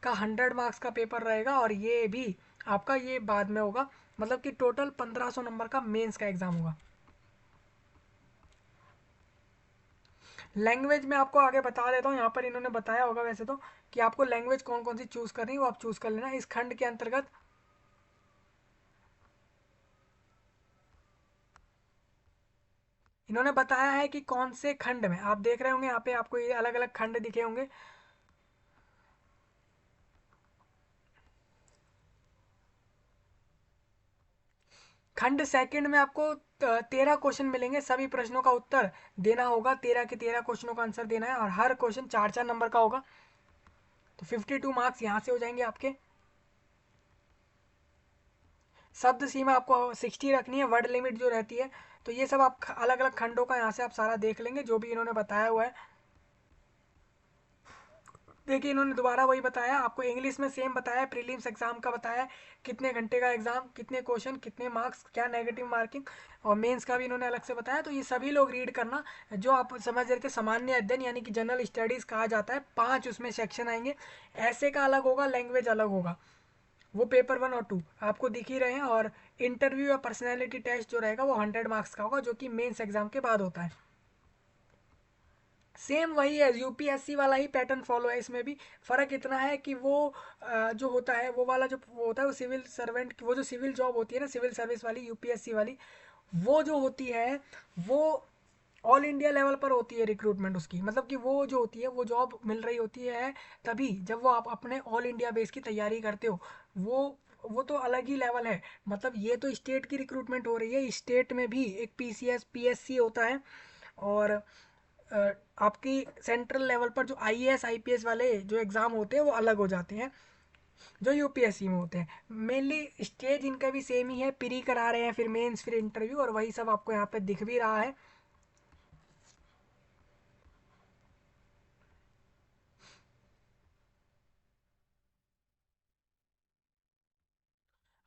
का 100 मार्क्स का पेपर रहेगा, और ये भी आपका ये बाद में होगा, मतलब कि टोटल 1500 नंबर का मेंस का एग्जाम होगा। लैंग्वेज में आपको आगे बता देता हूँ, यहाँ पर इन्होंने बताया होगा वैसे तो, कि आपको लैंग्वेज कौन कौन सी चूज करनी है वो आप चूज कर लेना इस खंड के अंतर्गत। इन्होंने बताया है कि कौन से खंड में, आप देख रहे होंगे यहाँ पे आपको ये अलग अलग खंड दिखे होंगे। खंड सेकंड में आपको 13 क्वेश्चन मिलेंगे, सभी प्रश्नों का उत्तर देना होगा, 13 के 13 क्वेश्चनों का आंसर देना है, और हर क्वेश्चन 4-4 नंबर का होगा, तो 52 मार्क्स यहाँ से हो जाएंगे आपके। शब्द सीमा आपको 60 रखनी है, वर्ड लिमिट जो रहती है, तो ये सब आप अलग अलग खंडों का यहाँ से आप सारा देख लेंगे जो भी इन्होंने बताया हुआ है। देखिए इन्होंने दोबारा वही बताया आपको, इंग्लिश में सेम बताया, प्रीलिम्स एग्जाम का बताया, कितने घंटे का एग्जाम, कितने क्वेश्चन, कितने मार्क्स, क्या नेगेटिव मार्किंग, और मेंस का भी इन्होंने अलग से बताया। तो ये सभी लोग रीड करना, जो आप समझ रहे थे सामान्य अध्ययन यानी कि जनरल स्टडीज कहा जाता है, 5 उसमें सेक्शन आएंगे, ऐसे का अलग होगा, लैंग्वेज अलग होगा, वो पेपर 1 और 2 आपको दिख ही रहे हैं, और इंटरव्यू या पर्सनैलिटी टेस्ट जो रहेगा वो 100 मार्क्स का होगा, जो कि मेन्स एग्जाम के बाद होता है। सेम वही है, यूपीएससी वाला ही पैटर्न फॉलो है इसमें भी। फर्क इतना है कि वो जो होता है वो वाला जो वो होता है वो सिविल सर्वेंट, वो जो सिविल जॉब होती है ना, सिविल सर्विस वाली यूपीएससी वाली, वो जो होती है वो ऑल इंडिया लेवल पर होती है रिक्रूटमेंट उसकी, मतलब कि वो जो होती है वो जॉब मिल रही होती है तभी जब वो आप अपने ऑल इंडिया बेस की तैयारी करते हो, वो तो अलग ही लेवल है। मतलब ये तो स्टेट की रिक्रूटमेंट हो रही है, स्टेट में भी एक पीसीएस पीएससी होता है, और आपकी सेंट्रल लेवल पर जो आईएएस आईपीएस वाले जो एग्ज़ाम होते हैं वो अलग हो जाते हैं जो यूपीएससी में होते हैं। मेनली स्टेज इनका भी सेम ही है, प्री करा रहे हैं, फिर मेंस, फिर इंटरव्यू, और वही सब आपको यहाँ पे दिख भी रहा है।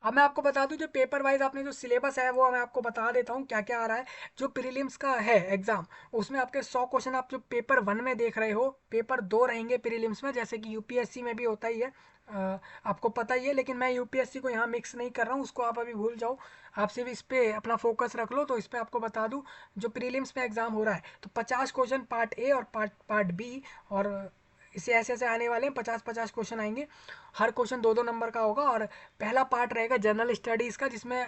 अब मैं आपको बता दूं, जो पेपर वाइज आपने जो सिलेबस है वो मैं आपको बता देता हूँ क्या क्या आ रहा है। जो प्रीलिम्स का है एग्जाम, उसमें आपके 100 क्वेश्चन आप जो पेपर 1 में देख रहे हो, पेपर 2 रहेंगे प्रीलिम्स में, जैसे कि यूपीएससी में भी होता ही है, आपको पता ही है, लेकिन मैं यूपीएससी को यहाँ मिक्स नहीं कर रहा हूँ, उसको आप अभी भूल जाओ, आप सिर्फ इस पे अपना फोकस रख लो। तो इस पे आपको बता दूं, जो प्रीलिम्स में एग्जाम हो रहा है, तो 50 क्वेश्चन पार्ट ए और पार्ट पार्ट बी, और इसे ऐसे ऐसे आने वाले हैं, 50-50 क्वेश्चन आएंगे, हर क्वेश्चन 2-2 नंबर का होगा। और पहला पार्ट रहेगा जनरल स्टडीज़ का, जिसमें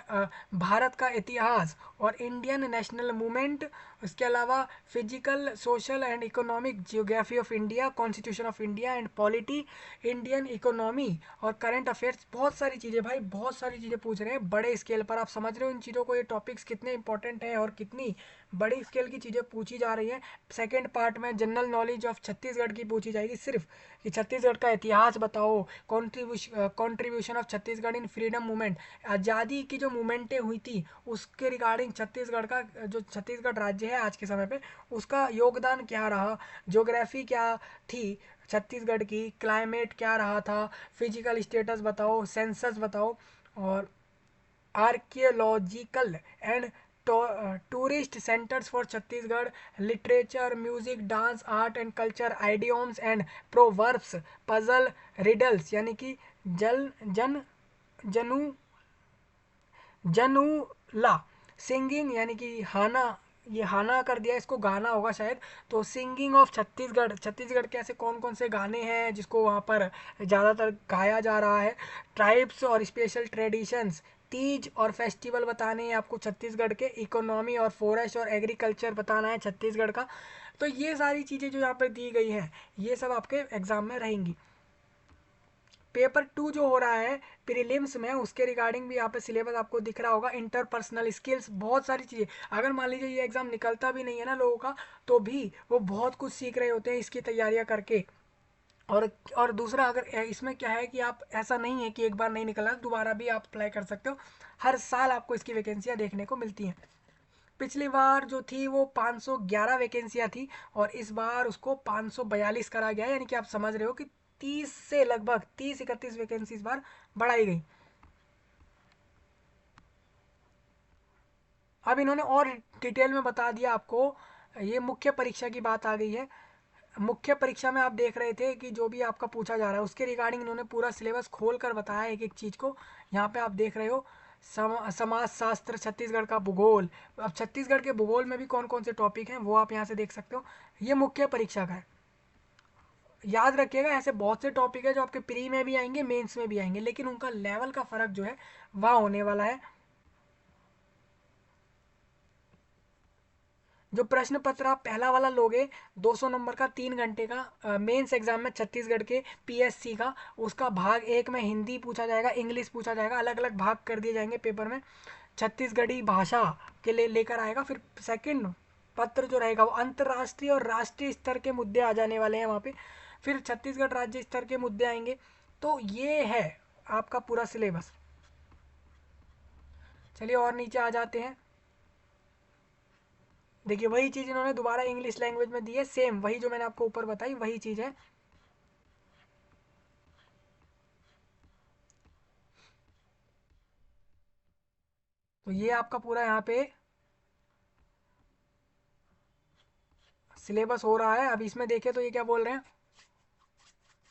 भारत का इतिहास और इंडियन नेशनल मूवमेंट, उसके अलावा physical social and economic geography of India, constitution of India and polity, Indian economy और करंट अफेयर्स, बहुत सारी चीज़ें भाई, बहुत सारी चीज़ें पूछ रहे हैं बड़े स्केल पर। आप समझ रहे हो इन चीज़ों को, ये टॉपिक्स कितने इंपॉर्टेंट हैं और कितनी बड़ी स्केल की चीज़ें पूछी जा रही हैं। सेकेंड पार्ट में जनरल नॉलेज ऑफ छत्तीसगढ़ की पूछी जाएगी सिर्फ, कि छत्तीसगढ़ का इतिहास बताओ, contribution of Chhattisgarh in freedom movement, आज़ादी की जो मूवमेंटें हुई थी उसके रिगार्डिंग छत्तीसगढ़ का, जो छत्तीसगढ़ राज्य है आज के समय पे, उसका योगदान क्या रहा, ज्योग्राफी क्या थी छत्तीसगढ़ की, क्लाइमेट क्या रहा था, फिजिकल स्टेटस बताओ, सेंसस बताओ, और archaeological and tourist centres for Chhattisgarh, literature, music, dance, art and culture, idioms and proverbs, puzzle, riddles यानी कि जल जन जनु जनुला, सिंगिंग यानी कि हाना, ये हाना कर दिया, इसको गाना होगा शायद, तो सिंगिंग ऑफ छत्तीसगढ़, छत्तीसगढ़ के ऐसे कौन कौन से गाने हैं जिसको वहाँ पर ज़्यादातर गाया जा रहा है, ट्राइब्स और स्पेशल ट्रेडिशंस, तीज और फेस्टिवल बताने हैं आपको छत्तीसगढ़ के, इकोनॉमी और फॉरेस्ट और एग्रीकल्चर बताना है छत्तीसगढ़ का। तो ये सारी चीज़ें जो यहाँ पर दी गई हैं ये सब आपके एग्ज़ाम में रहेंगी। पेपर 2 जो हो रहा है प्रीलिम्स में, उसके रिगार्डिंग भी यहाँ पे सिलेबस आपको दिख रहा होगा, इंटरपर्सनल स्किल्स, बहुत सारी चीज़ें। अगर मान लीजिए ये एग्ज़ाम निकलता भी नहीं है ना लोगों का, तो भी वो बहुत कुछ सीख रहे होते हैं इसकी तैयारियाँ करके। और दूसरा, अगर इसमें क्या है कि आप, ऐसा नहीं है कि एक बार नहीं निकला दोबारा भी आप अप्लाई कर सकते हो, हर साल आपको इसकी वैकेंसियाँ देखने को मिलती हैं। पिछली बार जो थी वो 511 वैकेंसियाँ थी, और इस बार उसको 542 करा गया है, यानी कि आप समझ रहे हो कि 30 से लगभग 30-31 वैकेंसी इस बार बढ़ाई गई। अब इन्होंने और डिटेल में बता दिया आपको। ये मुख्य परीक्षा की बात आ गई है। मुख्य परीक्षा में आप देख रहे थे कि जो भी आपका पूछा जा रहा है उसके रिगार्डिंग इन्होंने पूरा सिलेबस खोल कर बताया एक एक चीज़ को। यहाँ पे आप देख रहे हो समाज शास्त्र, छत्तीसगढ़ का भूगोल। अब छत्तीसगढ़ के भूगोल में भी कौन कौन से टॉपिक हैं वो आप यहाँ से देख सकते हो। ये मुख्य परीक्षा का है। याद रखिएगा ऐसे बहुत से टॉपिक है जो आपके प्री में भी आएंगे, मेंस में भी आएंगे, लेकिन उनका लेवल का फ़र्क जो है वह होने वाला है। जो प्रश्न पत्र आप पहला वाला लोगे 200 नंबर का 3 घंटे का मेंस एग्जाम में छत्तीसगढ़ के पीएससी का, उसका भाग एक में हिंदी पूछा जाएगा, इंग्लिश पूछा जाएगा, अलग अलग भाग कर दिए जाएंगे पेपर में। छत्तीसगढ़ी भाषा के लिए लेकर आएगा। फिर सेकंड पत्र जो रहेगा वो अंतर्राष्ट्रीय और राष्ट्रीय स्तर के मुद्दे आ जाने वाले हैं वहाँ पे। फिर छत्तीसगढ़ राज्य स्तर के मुद्दे आएंगे। तो ये है आपका पूरा सिलेबस। चलिए और नीचे आ जाते हैं। देखिए वही चीज़ इन्होंने दोबारा इंग्लिश लैंग्वेज में दी है, सेम वही जो मैंने आपको ऊपर बताई वही चीज़ है। तो ये आपका पूरा यहाँ पे सिलेबस हो रहा है। अब इसमें देखें तो ये क्या बोल रहे हैं।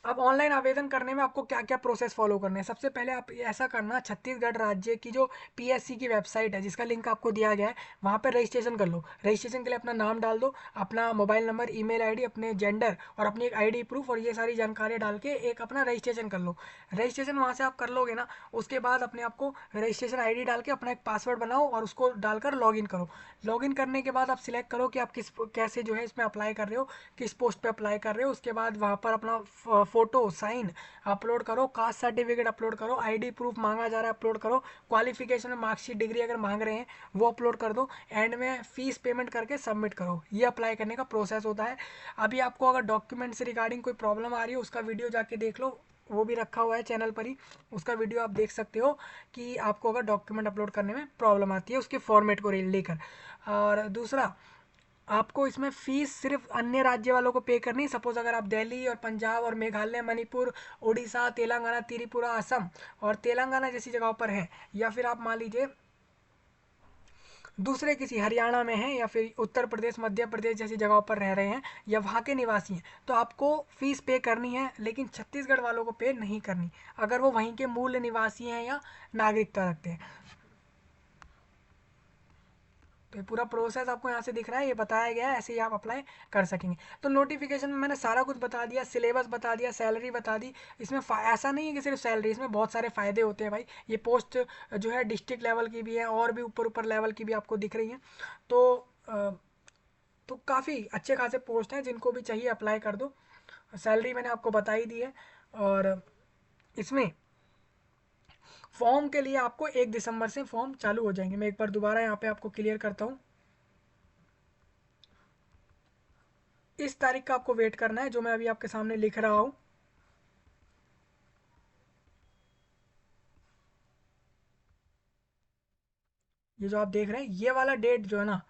अब ऑनलाइन आवेदन करने में आपको क्या क्या प्रोसेस फॉलो करने हैं। सबसे पहले आप ऐसा करना, छत्तीसगढ़ राज्य की जो पीएससी की वेबसाइट है जिसका लिंक आपको दिया गया है वहाँ पर रजिस्ट्रेशन कर लो। रजिस्ट्रेशन के लिए अपना नाम डाल दो, अपना मोबाइल नंबर, ईमेल आईडी, अपने जेंडर और अपनी एक आईडी प्रूफ और ये सारी जानकारी डाल के एक अपना रजिस्ट्रेशन कर लो। रजिस्ट्रेशन वहाँ से आप कर लोगे ना, उसके बाद अपने आप को रजिस्ट्रेशन आईडी डाल के अपना एक पासवर्ड बनाओ और उसको डालकर लॉगिन करो। लॉगिन करने के बाद आप सिलेक्ट करो कि आप किस कैसे जो है इसमें अप्लाई कर रहे हो, किस पोस्ट पे अप्लाई कर रहे हो। उसके बाद वहाँ पर अपना फ़ोटो साइन अपलोड करो, कास्ट सर्टिफिकेट अपलोड करो, आईडी प्रूफ मांगा जा रहा है अपलोड करो, क्वालिफिकेशन में मार्कशीट, डिग्री अगर मांग रहे हैं वो अपलोड कर दो। एंड में फ़ीस पेमेंट करके सबमिट करो। ये अप्लाई करने का प्रोसेस होता है। अभी आपको अगर डॉक्यूमेंट से रिगार्डिंग कोई प्रॉब्लम आ रही है उसका वीडियो जाके देख लो, वो भी रखा हुआ है चैनल पर ही, उसका वीडियो आप देख सकते हो कि आपको अगर डॉक्यूमेंट अपलोड करने में प्रॉब्लम आती है उसके फॉर्मेट को लेकर। और दूसरा, आपको इसमें फ़ीस सिर्फ अन्य राज्य वालों को पे करनी है। सपोज़ अगर आप दिल्ली और पंजाब और मेघालय, मणिपुर, उड़ीसा, तेलंगाना, त्रिपुरा, असम और तेलंगाना जैसी जगहों पर हैं, या फिर आप मान लीजिए दूसरे किसी हरियाणा में हैं या फिर उत्तर प्रदेश, मध्य प्रदेश जैसी जगहों पर रह रहे हैं या वहाँ के निवासी हैं, तो आपको फ़ीस पे करनी है, लेकिन छत्तीसगढ़ वालों को पे नहीं करनी अगर वो वहीं के मूल निवासी हैं या नागरिकता रखते हैं। तो ये पूरा प्रोसेस आपको यहाँ से दिख रहा है, ये बताया गया है, ऐसे ही आप अप्लाई कर सकेंगे। तो नोटिफिकेशन में मैंने सारा कुछ बता दिया, सिलेबस बता दिया, सैलरी बता दी। इसमें ऐसा नहीं है कि सिर्फ सैलरी, इसमें बहुत सारे फ़ायदे होते हैं भाई। ये पोस्ट जो है डिस्ट्रिक्ट लेवल की भी है और भी ऊपर ऊपर लेवल की भी आपको दिख रही हैं। तो तो काफ़ी अच्छे खासे पोस्ट हैं, जिनको भी चाहिए अप्लाई कर दो। सैलरी मैंने आपको बता ही दी है। और इसमें फॉर्म के लिए आपको 1 दिसंबर से फॉर्म चालू हो जाएंगे। मैं एक बार दोबारा यहाँ पे आपको क्लियर करता हूँ। इस तारीख का आपको वेट करना है जो मैं अभी आपके सामने लिख रहा हूँ। ये जो आप देख रहे हैं ये वाला डेट जो है ना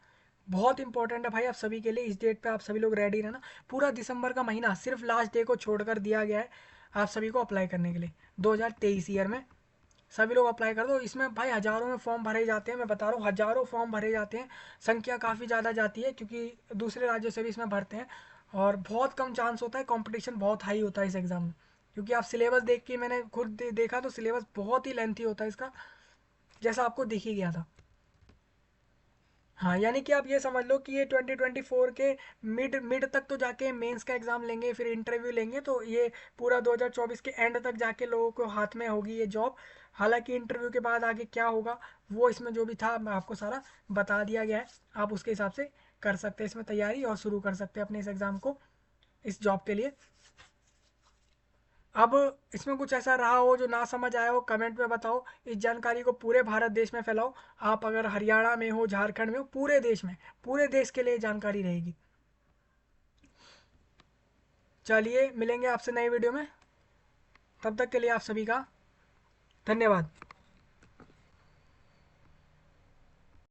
बहुत इंपॉर्टेंट है भाई आप सभी के लिए। इस डेट पे आप सभी लोग रेडी रहना। पूरा दिसंबर का महीना सिर्फ लास्ट डे को छोड़कर दिया गया है आप सभी को अप्लाई करने के लिए। 2023 ईयर में सभी लोग अप्लाई कर दो। इसमें भाई हज़ारों में फॉर्म भरे जाते हैं, मैं बता रहा हूँ हज़ारों फॉर्म भरे जाते हैं। संख्या काफ़ी ज़्यादा जाती है क्योंकि दूसरे राज्यों से भी इसमें भरते हैं। और बहुत कम चांस होता है, कंपटीशन बहुत हाई होता है इस एग्ज़ाम में। क्योंकि आप सिलेबस देख के, मैंने खुद देखा तो सिलेबस बहुत ही लेंथी होता है इसका, जैसा आपको दिख ही गया था। हाँ, यानी कि आप ये समझ लो कि ये 2024 के मिड मिड तक तो जाके मेंस का एग्ज़ाम लेंगे, फिर इंटरव्यू लेंगे, तो ये पूरा 2024 के एंड तक जाके लोगों को हाथ में होगी ये जॉब। हालांकि इंटरव्यू के बाद आगे क्या होगा वो इसमें जो भी था मैं आपको सारा बता दिया गया है। आप उसके हिसाब से कर सकते हैं इसमें तैयारी और शुरू कर सकते हैं अपने इस एग्ज़ाम को, इस जॉब के लिए। अब इसमें कुछ ऐसा रहा हो जो ना समझ आया हो कमेंट में बताओ। इस जानकारी को पूरे भारत देश में फैलाओ। आप अगर हरियाणा में हो, झारखंड में हो, पूरे देश में, पूरे देश के लिए जानकारी रहेगी। चलिए मिलेंगे आपसे नई वीडियो में, तब तक के लिए आप सभी का धन्यवाद।